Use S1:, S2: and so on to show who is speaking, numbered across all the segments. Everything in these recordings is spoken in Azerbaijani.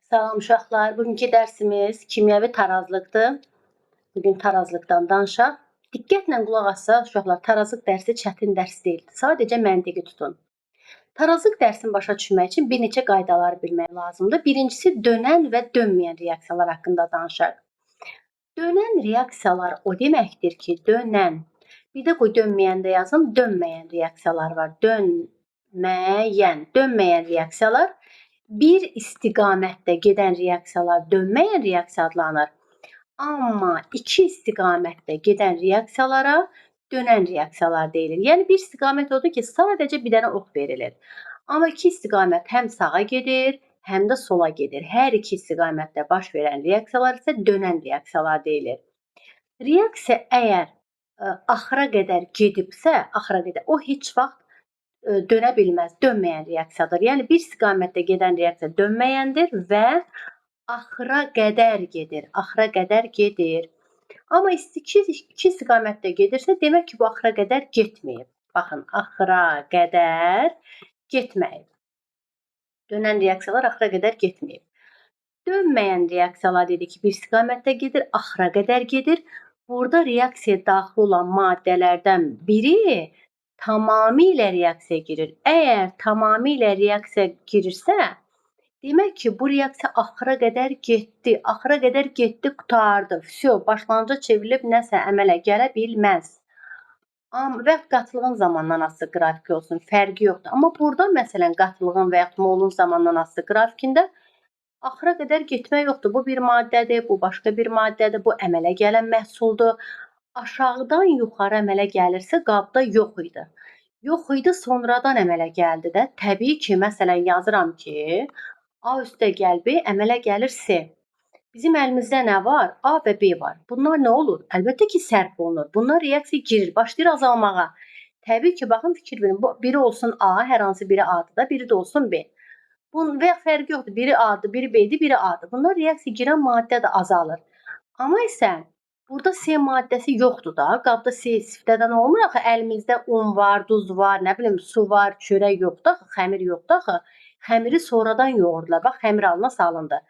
S1: Salam uşaqlar, bugünkü dərsimiz kimyəvi tarazlıqdır. Bugün tarazlıqdan danışaq. Diqqətlə qulaq assaq uşaqlar, tarazlıq dərsi çətin dərs deyil. Sadəcə məntiqi tutun. Tarazlıq dərsini başa düşmək üçün bir neçə qaydaları bilmək lazımdır. Birincisi, dönən və dönməyən reaksiyalar haqqında danışaq. Dönən reaksiyalar o deməkdir ki, dönən. Bir də qoy dönməyəndə yazın, dönməyən reaksiyalar var. Dönməyən reaksiyalar bir istiqamətdə gedən reaksiyalar dönməyən reaksiya adlanır. Amma iki istiqamətdə gedən reaksiyalara dönən reaksiyalar deyilir. Yəni bir istiqamət odur ki, sadəcə bir dənə ox verilir. Amma iki istiqamət həm sağa gedir, həm də sola gedir. Hər iki istiqamətdə baş verən reaksiyalar isə dönən reaksiyalar deyilir. Reaksiya əgər axıra qədər gedibsə, o heç vaxt dönə bilməz, dönməyən reaksiyadır. Yəni bir istiqamətdə gedən reaksiya dönməyəndir və axıra qədər gedir. Amma iki istiqamətdə gedirsə, demək ki, bu axıra qədər getməyib. Baxın, axıra qədər getməyib. Dönən reaksiyalar axıra qədər getməyib. Dönməyən reaksiyalar dedik ki, bir istiqamətdə gedir, axıra qədər gedir. Burada reaksiyaya daxil olan maddələrdən biri tamamilə reaksiyaya girir. Əgər tamamilə reaksiyaya girirsə, demək ki, bu reaksiya axıra qədər getdi, qurtardı. Başlanğıca çevrilib nəsə əmələ gələ bilməz. Və qatılığın zamandan asılı qrafik olsun, fərqi yoxdur. Amma burada məsələn qatılığın və ya molun zamandan asılı qrafikində axıra qədər getmək yoxdur. Bu bir maddədir, bu başqa bir maddədir, bu əmələ gələn məhsuldur. Aşağıdan yuxarı əmələ gəlirsə, qabda yox idi. Yox idi, sonradan əmələ gəldi də. Təbii ki, məsələn yazıram ki, A üstə gəl B əmələ gəlir C. Bizim əlimizdə nə var? A və B var. Bunlar nə olur? Əlbəttə ki, sərf olunur. Bunlar reaksiya girir, başlayır azalmağa. Təbii ki, baxın, fikir verin. Biri olsun A, hər hansı biri A'dır da, biri də olsun B. Bunun və ya fərqi yoxdur. Biri A'dır, biri B'dir, biri A'dır. Bunlar reaksiya girən maddə də azalır. Amma isə burada C maddəsi yoxdur da. Qabda C istifadədən olmur axı. Əlimizdə un var, duz var, nə bilim, su var, çörək yoxdur axı, xəmir yoxdur axı. Xəmiri sonradan yoğurdular. Bax, xəmir alına salındı.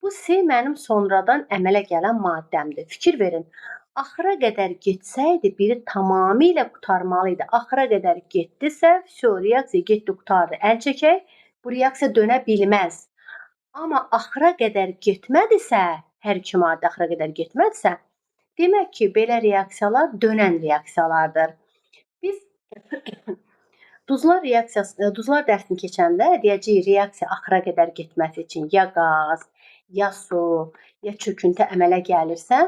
S1: Bu C mənim sonradan əmələ gələn maddəmdir. Fikir verin. Axıra qədər getsəydi, biri tamamilə qurtarmalı idi. Axıra qədər getdisə, reaksiya getdi, qurtardı. Əl çəkək, bu reaksiya dönə bilməz. Amma axıra qədər getmədisə, hər iki maddə axıra qədər getmədisə, demək ki, belə reaksiyalar dönən reaksiyalardır. Biz duzlar dərsini keçəndə deyəcəyik, reaksiya axıra qədər getməsi üçün ya qaz, ya su, ya çöküntü əmələ gəlirsə,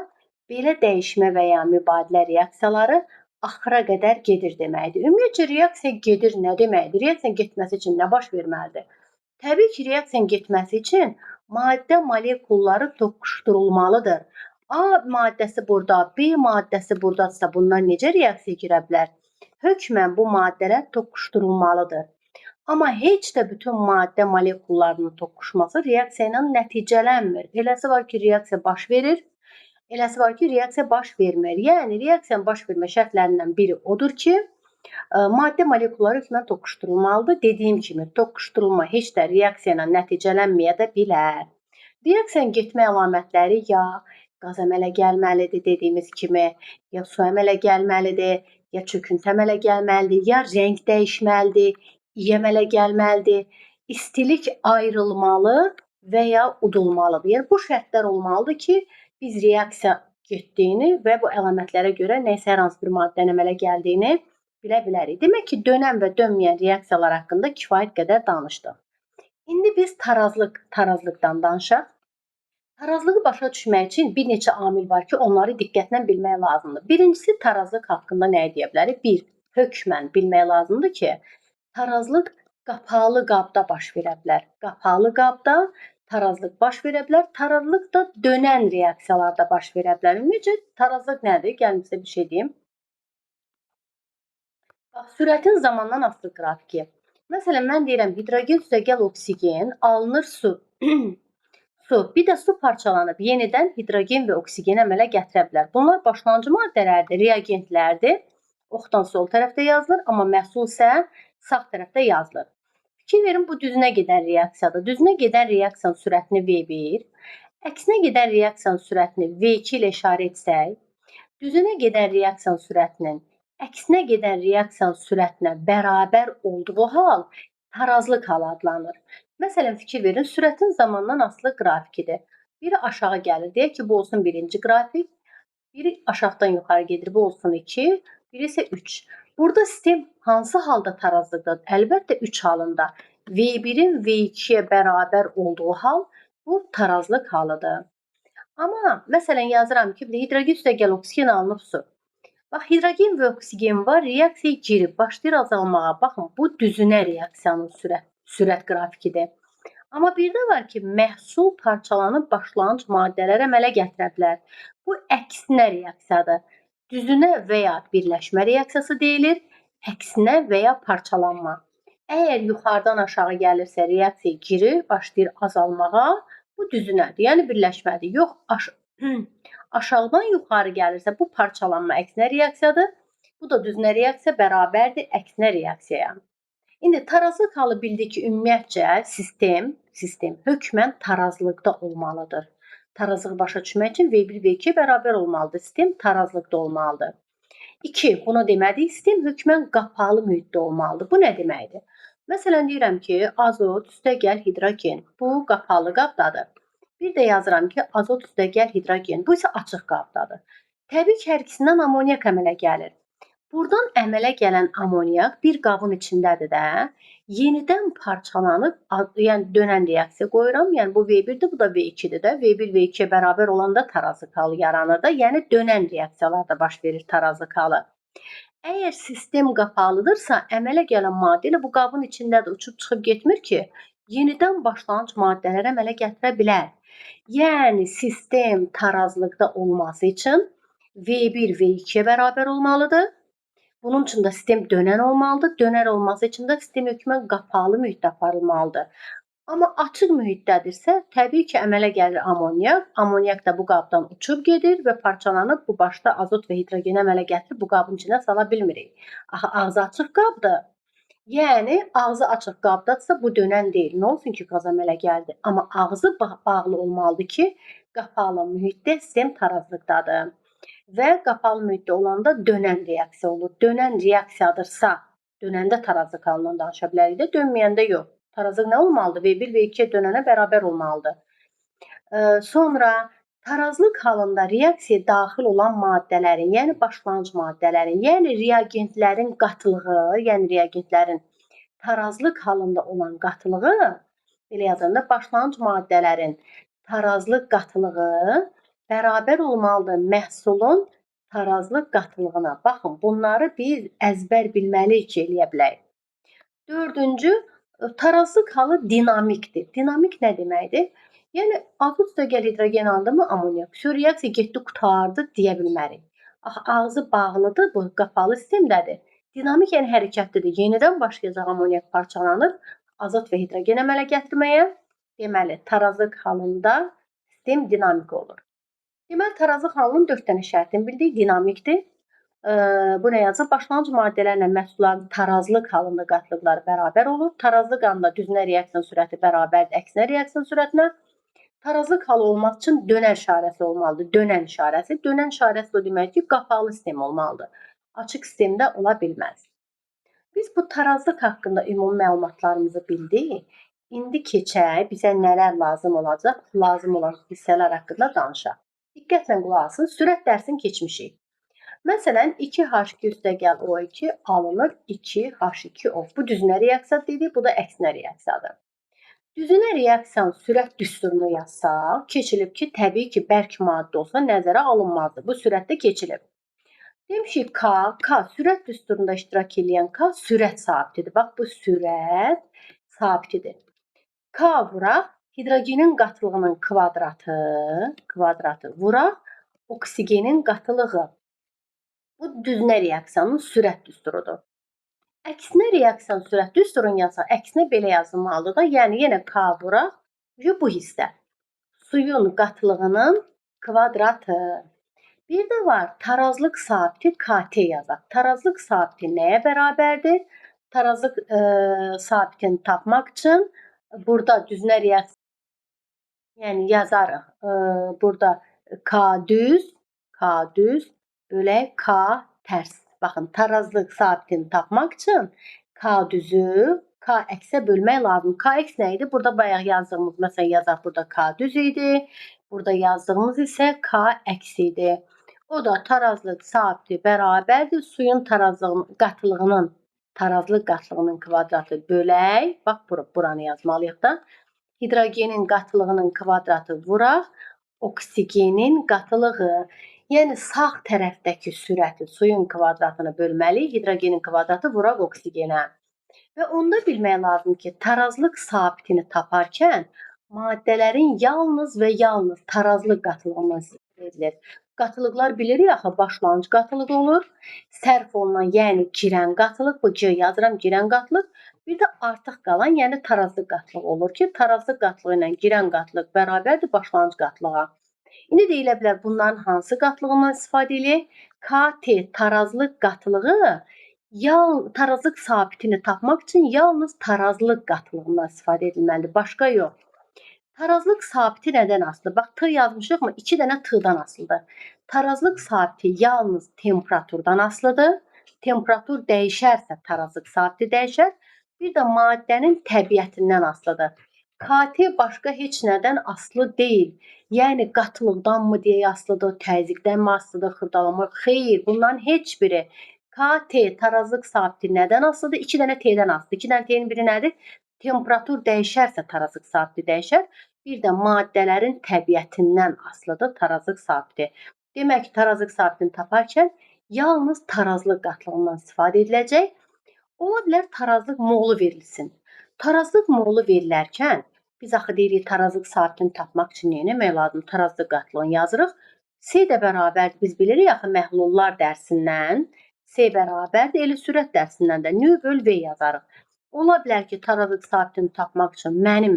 S1: belə dəyişmə və ya mübadilə reaksiyaları axıra qədər gedir deməkdir. Ümumiyyətcə, reaksiya gedir nə deməkdir? Reaksiyanın getməsi üçün nə baş verməlidir? Təbii ki, reaksiyanın getməsi üçün maddə molekulları toqquşdurulmalıdır. A maddəsi burada, B maddəsi buradadırsa, bunlar necə reaksiya girə bilər? Hökmən bu maddələr toqquşdurulmalıdır. Amma heç də bütün maddə molekullarının toqquşması reaksiya ilə nəticələnmir. Eləsi var ki, reaksiya baş verir, eləsi var ki, reaksiya baş vermir. Yəni, reaksiyanın baş vermə şərtlərindən biri odur ki, maddə molekulları hökmən toqquşdurulmalıdır. Dediyim kimi, toqquşdurulma heç də reaksiya ilə nəticələnməyə də bilər. Reaksiyanın getmə əlamətləri ya qaz əmələ gəlməlidir dediyimiz kimi, ya su əmələ gəlməlidir, ya çöküntü əmələ gəlməlidir, ya rəng dəyişməlidir, iyi əmələ gəlməlidir, istilik ayrılmalı və ya udulmalıdır. Yəni, bu şərtlər olmalıdır ki, biz reaksiya getdiyini və bu əlamətlərə görə nəysə hər hansı bir maddənin əmələ gəldiyini bilə bilərik. Demək ki, dönən və dönməyən reaksiyalar haqqında kifayət qədər danışdıq. İndi biz tarazlıqdan danışaq. Tarazlığı başa düşmək üçün bir neçə amil var ki, onları diqqətlə bilmək lazımdır. Birincisi, tarazlıq haqqında nəyə deyə bilərik? Bir, hökmən bilmək lazımdır ki, tarazlıq qapalı qabda baş verə bilər. Qapalı qabda tarazlıq baş verə bilər. Tarazlıq da dönən reaksiyalarda baş verə bilər. Ümumiyyətcə, tarazlıq nədir? Gəlin sizə bir şey deyim. Sürətin zamandan asılı qrafiki. Məsələn, mən deyirəm, hidrogen üstəgəl oksigen, alınır su. Bir də su parçalanıb yenidən hidrogen və oksigen əmələ gətirə bilər. Bunlar başlanğıc maddələrdir, reagentlərdir. Oxdan sol tərəfdə yazılır, amma məhsul isə sağ tərəfdə yazılır. Fikir verin, bu düzünə gedən reaksiyadır. Düzünə gedən reaksiyanın sürətini V1, əksinə gedən reaksiyanın sürətini V2 ilə işarə etsək, düzünə gedən reaksiyanın sürətinin əksinə gedən reaksiyanın sürətinə bərabər olduğu hal tarazlıq halı adlanır. Məsələn, fikir verin, sürətin zamandan asılı qrafikidir. Biri aşağı gəlir. Deyək ki, bu olsun birinci qrafik. Biri aşağıdan yuxarı gedir. Bu olsun 2, biri isə 3. Burada sistem hansı halda tarazlıqdadır? Əlbəttə 3 halında. V1-in V2-yə bərabər olduğu hal bu tarazlıq halıdır. Amma məsələn yazıram ki, hidrogen üstəgəl oksigen alınıb su. Bax, hidrogen və oksigen var, reaksiya girib, başlayır azalmağa. Baxın, bu düzünə reaksiyanın sürət qrafikidir. Amma bir də var ki, məhsul parçalanıb başlanğıc maddələr əmələ gətirə bilər. Bu əksinə reaksiyadır. Düzünə və ya birləşmə reaksiyası deyilir, əksinə və ya parçalanma. Əgər yuxarıdan aşağı gəlirsə, reaksiya girir, başlayır azalmağa, bu düzünədir, yəni birləşmədir. Yox, aşağıdan yuxarı gəlirsə, bu parçalanma əksinə reaksiyadır. Bu da düzünə reaksiya bərabərdir əksinə reaksiyaya. İndi tarazlıq halı bildik ki, ümumiyyətcə sistem hökmən tarazlıqda olmalıdır. Tarazlığı başa düşmək üçün V1 V2 bərabər olmalıdır. Sistem tarazlıqda olmalıdır. 2. Bunu demədik, sistem hökmən qapalı mühitdə olmalıdır. Bu nə deməkdir? Məsələn, deyirəm ki, azot üstəgəl hidrogen. Bu qapalı qabdadır. Bir də yazıram ki, azot üstəgəl hidrogen. Bu isə açıq qabdadır. Təbii ki, hər ikisindən amoniak əmələ gəlir. Buradan əmələ gələn amoniak bir qabın içindədir də, yenidən parçalanıb, yəni dönən reaksiya qoyuram. Yəni bu V1-dir, bu da V2-dir də. V1 V2-yə bərabər olanda tarazlıq halı yaranır da. Yəni dönən reaksiyalarda baş verir tarazlıq halı. Əgər sistem qapalıdırsa, əmələ gələn maddə elə bu qabın içindədir, uçub çıxıb getmir ki, yenidən başlanğıc maddələr əmələ gətirə bilər. Yəni sistem tarazlıqda olması üçün V1 V2-yə bərabər olmalıdır. Bunun üçün də sistem dönən olmalıdır. Dönər olması üçün də sistem hökmən qapalı mühitdə aparılmalıdır. Amma açıq mühitdədirsə, təbii ki, əmələ gəlir amoniak. Amoniak da bu qabdan uçub gedir və parçalanıb bu başda azot və hidrogen əmələ gətirib bu qabın içinə sala bilmirik. Axı ağzı açıq qabdır. Yəni ağzı açıq qabdadsa bu dönən deyil. Nə olsun ki, qaz əmələ gəldi. Amma ağzı bağlı olmalıdır ki, qapalı mühitdə sistem tarazlıqdadır. Və qapalı mühitdə olanda dönən reaksiya olur. Dönən reaksiyadırsa, dönəndə tarazlıq halından danışa bilərik də, dönməyəndə yox. Tarazlıq nə olmalıdır? V1 V2-yə dönənə bərabər olmalıdır. Sonra tarazlıq halında reaksiyaya daxil olan maddələrin, yəni başlanğıc maddələrin, yəni reagentlərin qatılığı, yəni reagentlərin tarazlıq halında olan qatılığı, belə yazanda başlanğıc maddələrin tarazlıq qatılığı bərabər olmalıdır məhsulun tarazlıq qatılığına. Baxın, bunları biz əzbər bilməliyik ki, eləyə bilək. 4-cü, tarazlıq halı dinamikdir. Dinamik nə deməkdir? Yəni, azot üstəgəl hidrogen aldı mı amoniak, reaksiya getdi, qurtardı deyə bilmərik. Ağzı bağlıdır, bu qapalı sistemdədir. Dinamik yəni hərəkətlidir. Yenidən başlayacaq amoniak parçalanır, azot və hidrogen əmələ gətirməyə. Deməli, tarazlıq halında sistem dinamik olur. Deməli, tarazlıq halının 4 dənə şərtini bildik. Dinamikdir. Bu nə yazır? Başlanğıc maddələrlə məhsulların tarazlıq halında qatılıqları bərabər olur. Tarazlıq halında düzünə reaksiyanın sürəti bərabərdir əksinə reaksiyanın sürətinə. Tarazlıq halı olmaq üçün dönər işarəsi olmalıdır. Dönən işarəsi. Dönən işarəsi o demək ki, qapalı sistem olmalıdır. Açıq sistemdə ola bilməz. Biz bu tarazlıq haqqında ümumi məlumatlarımızı bildik. İndi keçək, bizə nələr lazım olacaq, lazım olan hissələr haqqında danışaq. Diqqətlə qulaq asın, sürət dərsini keçmişik. Məsələn, 2H2 üstəgəl O2 alınır 2H2O. Bu düzünə reaksiya dedik, bu da əksinə reaksiyadır. Düzünə reaksiyanın sürət düsturunu yazsaq, keçilib ki, təbii ki, bərk maddə olsa nəzərə alınmazdı. Bu sürətdə keçilib. Demişik K sürət düsturunda iştirak edən K sürət sabitidir. Bax, bu sürət sabitidir. K vuraq, hidrogenin qatılığının kvadratı vuraq, oksigenin qatılığı. Bu düzünə reaksiyanın sürət düsturudur. Əksinə reaksiyanın sürət düsturunu yazsaq, əksinə belə yazılmalıdır da, yəni yenə K vuraq, bu hissə. Suyun qatılığının kvadratı. Bir də var, tarazlıq sabiti KT yazaq. Tarazlıq sabiti nəyə bərabərdir? tarazlıq sabitini tapmaq üçün burada düzünə reaksiya, yəni yazarıq. Burada K düz bölək K tərs. Baxın, tarazlıq sabitini tapmaq üçün K düzü K əksi bölmək lazım. K əks nə idi? Burada bayaq yazdığımız, məsələn yazaq, burada K düz idi. Burada yazdığımız isə K əksi idi. O da tarazlıq sabiti bərabərdir suyun tarazlıq qatlığının kvadratı bölək. Bax, buranı yazmalıyıq da. Hidrogenin qatılığının kvadratı vuraq oksigenin qatılığı. Yəni sağ tərəfdəki sürəti suyun kvadratını bölməli, hidrogenin kvadratı vuraq oksigenə. Və onda bilmək lazım ki, tarazlıq sabitini taparkən maddələrin yalnız və yalnız tarazlıq qatılığından istifadə edilir. Qatılıqlar bilirik axı, başlanğıc qatılıq olur, sərf olunan, yəni girən qatılıq, bu G yazıram, girən qatılıq, bir də artıq qalan, yəni tarazlıq qatılığı olur ki, tarazlıq qatılığı ilə girən qatılıq bərabərdir başlanğıc qatılığa. İndi deyilə bilər, bunların hansı qatılığından istifadə edilir? KT tarazlıq qatılığı tarazlıq sabitini tapmaq üçün yalnız tarazlıq qatılığından istifadə edilməlidir, başqa yox. Tarazlıq sabiti nədən asılıdır? Bax, T yazmışıq mı? 2 dənə T-dan asılıdır. Tarazlıq sabiti yalnız temperaturdan asılıdır. Temperatur dəyişərsə tarazlıq sabiti dəyişər. Bir də maddənin təbiətindən asılıdır. KT başqa heç nədən asılı deyil. Yəni qatılıqdanmı deyə asılıdır, təzyiqdənmi asılıdır, xırdalanma? Xeyr, bunların heç biri. KT tarazlıq sabiti nədən asılıdır? 2 dənə T-dən asılıdır. 2 dənə T-nin biri nədir? Temperatur dəyişərsə tarazlıq sabiti dəyişər. Bir də maddələrin təbiətindən asılıdır tarazlıq sabiti. Demək ki, tarazlıq sabitini taparkən yalnız tarazlıq qatlığından istifadə ediləcək. Ola bilər tarazlıq molu verilsin. Tarazlıq molu verilərkən biz axı deyirik tarazlıq sabitini tapmaq üçün nə etmək lazımdır? Tarazlıq qatlığını yazırıq. S də bərabərdir. Biz bilirik axı məhlullar dərsindən S bərabərdir. Elə sürət dərsindən də nö böl V yazarıq. Ola bilər ki, tarazlıq sabitini tapmaq üçün mənim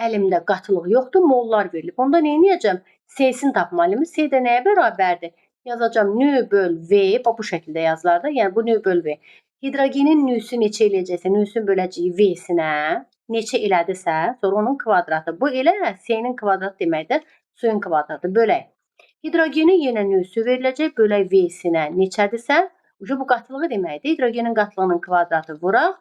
S1: əlimdə qatılıq yoxdur, mollar verilib. Onda nə edəcəm? S-sini tapmalıyım. S də nəyə bərabərdir? Yazacağam nö böl V. Bu şəkildə yazılar da. Yəni bu nö böl V. Hidrogenin nüsü neçə eləyəcəksə, nüsünü böləcəyik V-sinə. Neçə elədirsə, sonra onun kvadratı. Bu elə S-nin kvadratı deməkdir. Suyun kvadratı bölək. Hidrogenin yenə nüsü veriləcək. Bölək V-sinə neçədirsə. Bu qatılığı deməkdir. Hidrogenin qatılığının kvadratı vuraq.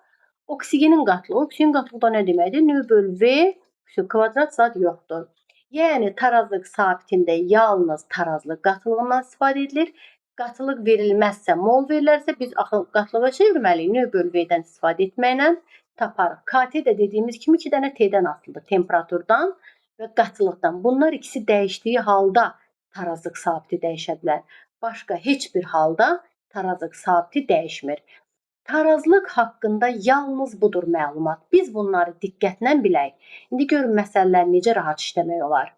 S1: Oksigenin qatılığı. Oksigenin qatılığı da nə deməkdir? Nö böl V. Kvadrat zad yoxdur. Yəni tarazlıq sabitində yalnız tarazlıq qatılığından istifadə edilir. Qatılıq verilməzsə, mol verilərsə biz axı qatılığa çevirməliyik. Nö böl V-dən istifadə etməklə taparıq. KT də dediyimiz kimi 2 dənə T-dən asılıdır. Temperaturdan və qatılıqdan. Bunlar ikisi dəyişdiyi halda tarazlıq sabiti dəyişə bilər. Başqa heç bir halda tarazlıq sabiti dəyişmir. Tarazlıq haqqında yalnız budur məlumat. Biz bunları diqqətlə bilək. İndi görün məsələlər necə rahat işləmək olar.